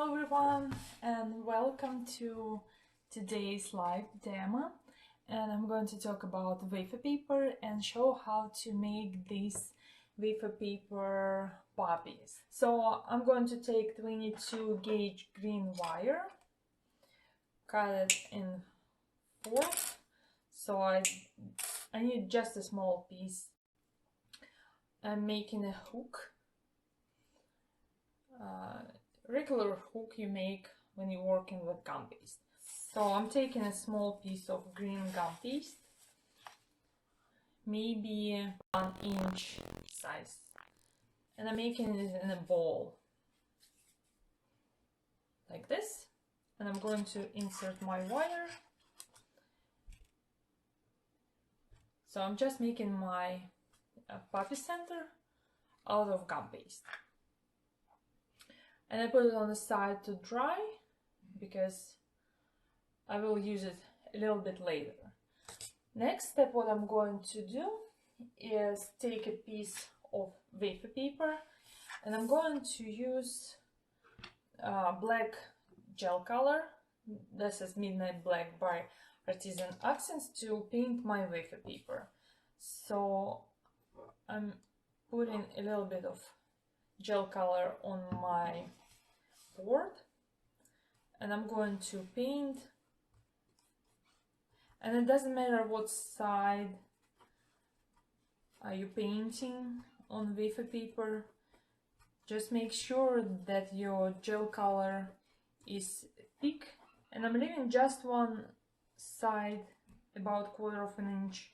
Hello everyone and welcome to today's live demo, and I'm going to talk about wafer paper and show how to make these wafer paper poppies. So I'm going to take 22 gauge green wire, cut it in 4. So I need just a small piece. I'm making a hook. Regular hook you make when you're working with gum paste. So I'm taking a small piece of green gum paste, maybe 1 inch size, and I'm making it in a bowl like this, and I'm going to insert my wire. So I'm just making my poppy center out of gum paste. And I put it on the side to dry because I will use it a little bit later. Next step, what I'm going to do is take a piece of wafer paper, and I'm going to use black gel color. This is Midnight Black by Artisan Accents to paint my wafer paper. So I'm putting a little bit of gel color on my board, and I'm going to paint, and it doesn't matter what side are you painting on wafer paper, just make sure that your gel color is thick. And I'm leaving just one side, about 1/4 inch,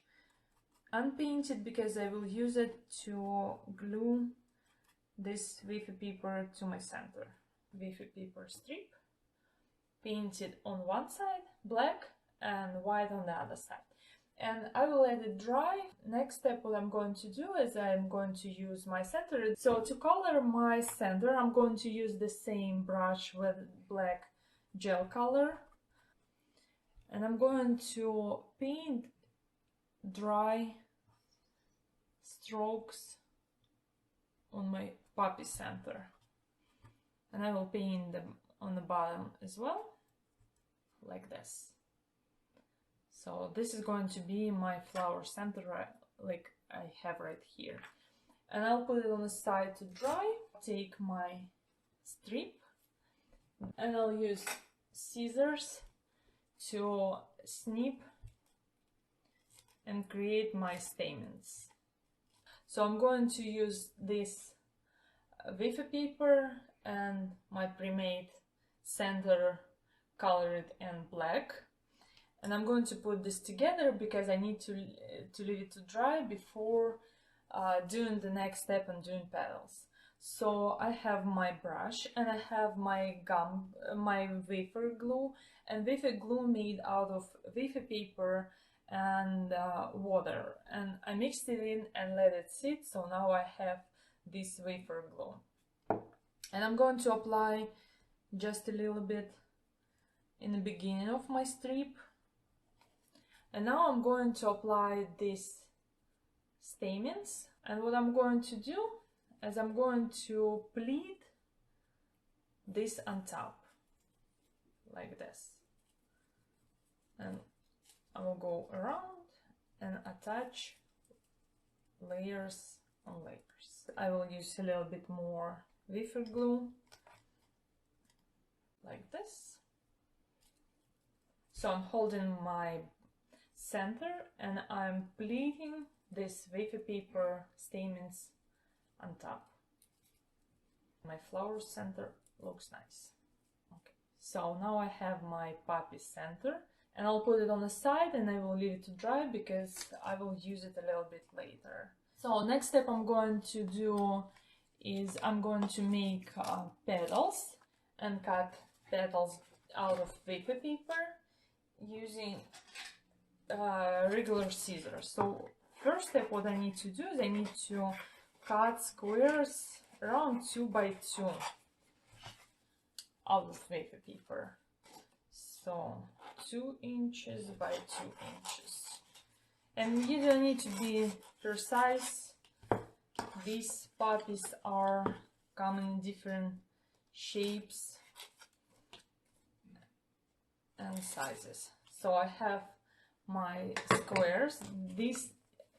unpainted because I will use it to glue this wafer paper to my center. Wafer paper strip, painted on one side, black, and white on the other side. And I will let it dry. Next step, what I'm going to do is I'm going to use my center. So to color my center, I'm going to use the same brush with black gel color. And I'm going to paint dry strokes on my poppy center, and I will paint them on the bottom as well, like this. So this is going to be my flower center, like I have right here, and I'll put it on the side to dry. Take my strip, and I'll use scissors to snip and create my stamens. So I'm going to use this wafer paper and my pre-made center colored in black, and I'm going to put this together because I need to leave it to dry before doing the next step and doing petals. So I have my brush and I have my wafer glue, and wafer glue made out of wafer paper and water, and I mixed it in and let it sit. So now I have this wafer glue, and I'm going to apply just a little bit in the beginning of my strip, and now I'm going to apply these stamens. And what I'm going to do is I'm going to pleat this on top like this, and I will go around and attach layers on layers. I will use a little bit more wafer glue like this. So I'm holding my center and I'm pleating this wafer paper stamens on top. My flower center looks nice. Okay, so now I have my poppy center, and I'll put it on the side and I will leave it to dry because I will use it a little bit later. So next step I'm going to do is I'm going to make petals and cut petals out of wafer paper using regular scissors. So first step, what I need to do is I need to cut squares around 2 by 2 out of wafer paper. So 2 inches by 2 inches. And you don't need to be precise. These poppies are coming in different shapes and sizes. So I have my squares. This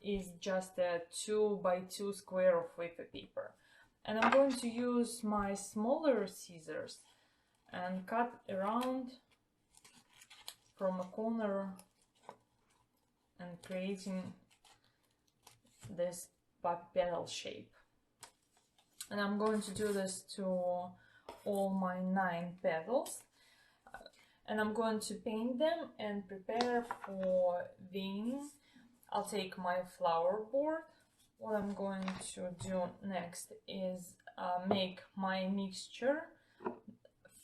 is just a 2 by 2 square of wafer paper. And I'm going to use my smaller scissors and cut around from a corner and creating this petal shape. And I'm going to do this to all my 9 petals. And I'm going to paint them and prepare for veining. I'll take my flower board. What I'm going to do next is make my mixture,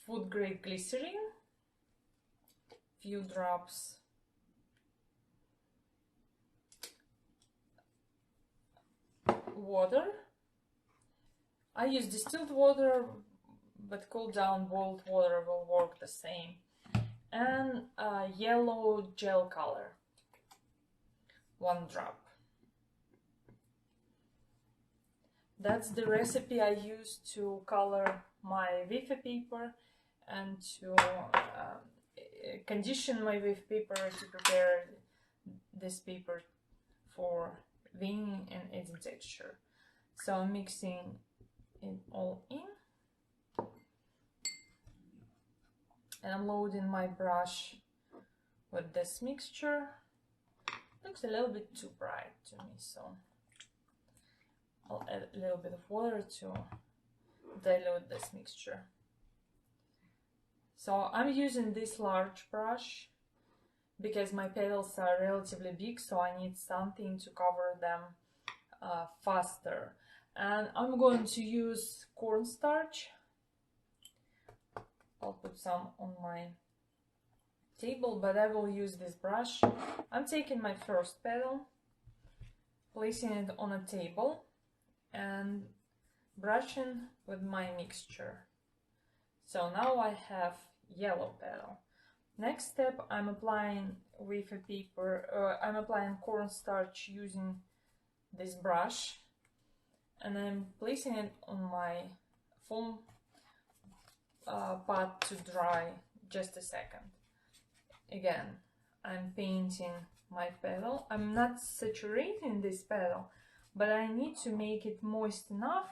food grade glycerin, few drops water. I use distilled water, but cooled down boiled water will work the same. And yellow gel color, 1 drop. That's the recipe I use to color my wafer paper and to condition my wafer paper to prepare this paper for veining and adding texture. So I'm mixing it all in. And I'm loading my brush with this mixture. Looks a little bit too bright to me, so I'll add a little bit of water to dilute this mixture. So I'm using this large brush because my petals are relatively big, so I need something to cover them faster. And I'm going to use cornstarch. I'll put some on my table, but I will use this brush. I'm taking my first petal, placing it on a table and brushing with my mixture. So now I have yellow petal. Next step, I'm applying wafer paper, I'm applying cornstarch using this brush, and I'm placing it on my foam pot to dry just a second. Again, I'm painting my petal. I'm not saturating this petal, but I need to make it moist enough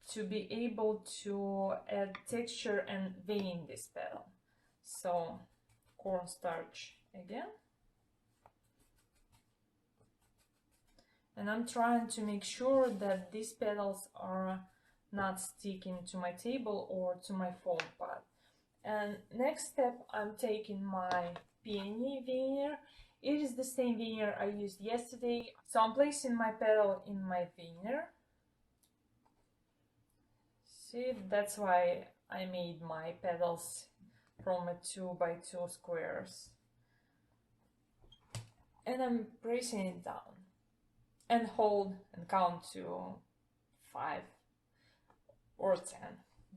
to be able to add texture and vein this petal. So cornstarch again. And I'm trying to make sure that these petals are not sticking to my table or to my foam pot. And next step, I'm taking my peony veneer. It is the same veneer I used yesterday. So I'm placing my petal in my veneer. See, that's why I made my petals from a 2 by 2 squares. And I'm pressing it down and hold and count to 5 or 10.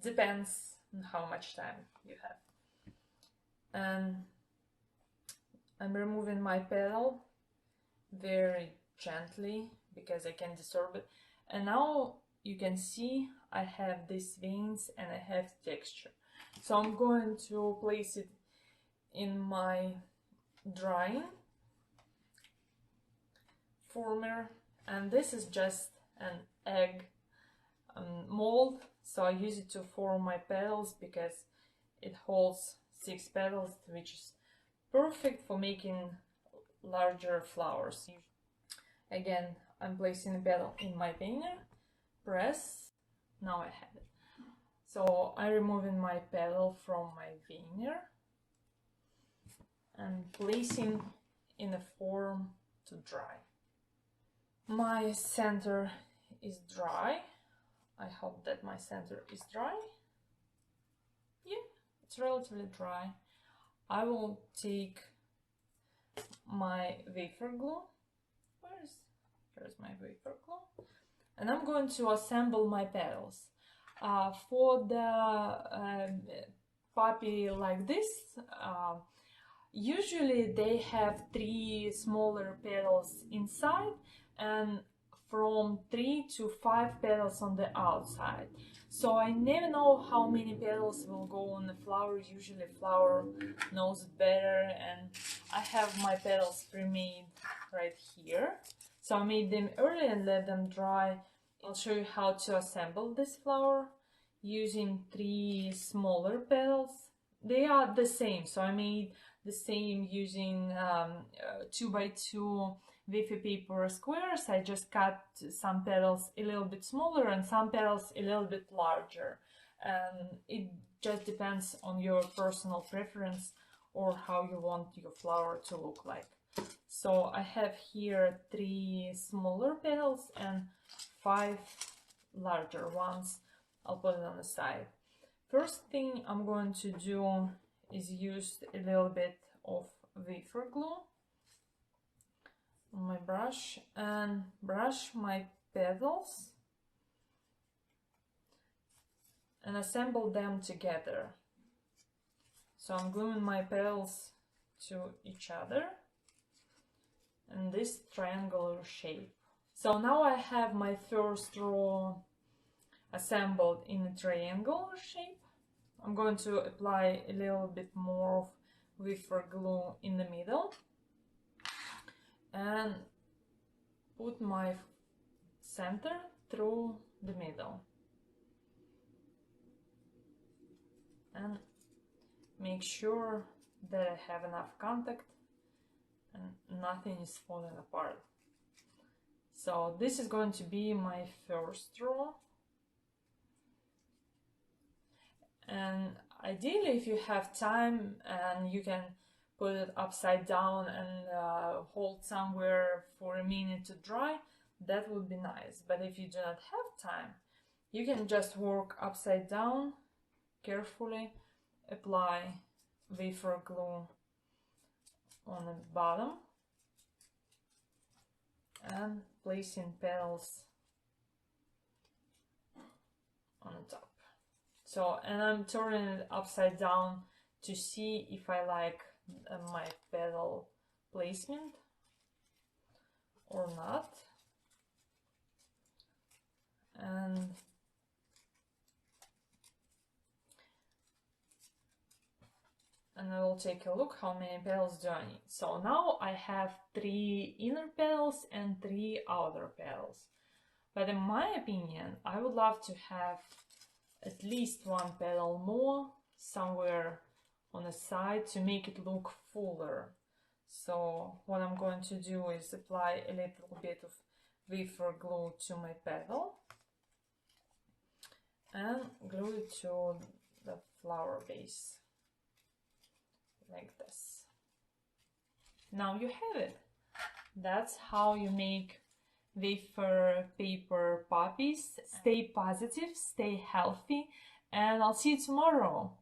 Depends on how much time you have. And I'm removing my petal very gently because I can disturb it. And now you can see I have these veins and I have texture. So I'm going to place it in my drying former, and this is just an egg mold, so I use it to form my petals because it holds 6 petals, which is perfect for making larger flowers. Again, I'm placing a petal in my veneer, press, now I have it. So I'm removing my petal from my veneer and placing in a form to dry. My center is dry. I hope that my center is dry. Yeah, it's relatively dry. I will take my wafer glue. Here's my wafer glue. And I'm going to assemble my petals. For the poppy like this, usually they have 3 smaller petals inside, and from 3 to 5 petals on the outside. So I never know how many petals will go on the flower. Usually flower knows it better, and I have my petals pre-made right here. So I made them early and let them dry. I'll show you how to assemble this flower using 3 smaller petals. They are the same, so I made the same using 2x2 wafer paper squares. I just cut some petals a little bit smaller and some petals a little bit larger, and it just depends on your personal preference or how you want your flower to look like. So I have here 3 smaller petals and 5 larger ones. I'll put it on the side. First thing I'm going to do is use a little bit of wafer glue on my brush and brush my petals and assemble them together. So I'm gluing my petals to each other in this triangular shape. So now I have my first row assembled in a triangular shape. I'm going to apply a little bit more of wafer glue in the middle and put my center through the middle and make sure that I have enough contact and nothing is falling apart. So this is going to be my first row. And ideally, if you have time and you can put it upside down and hold somewhere for a minute to dry, that would be nice. But if you do not have time, you can just work upside down, carefully apply wafer glue on the bottom and placing petals on the top. So, and I'm turning it upside down to see if I like my petal placement or not. And I will take a look how many petals do I need. So now I have 3 inner petals and 3 outer petals. But in my opinion, I would love to have at least 1 petal more somewhere on the side to make it look fuller. So what I'm going to do is apply a little bit of wafer glue to my petal and glue it to the flower base like this. Now you have it. That's how you make wafer paper poppies. Stay positive, stay healthy, and I'll see you tomorrow.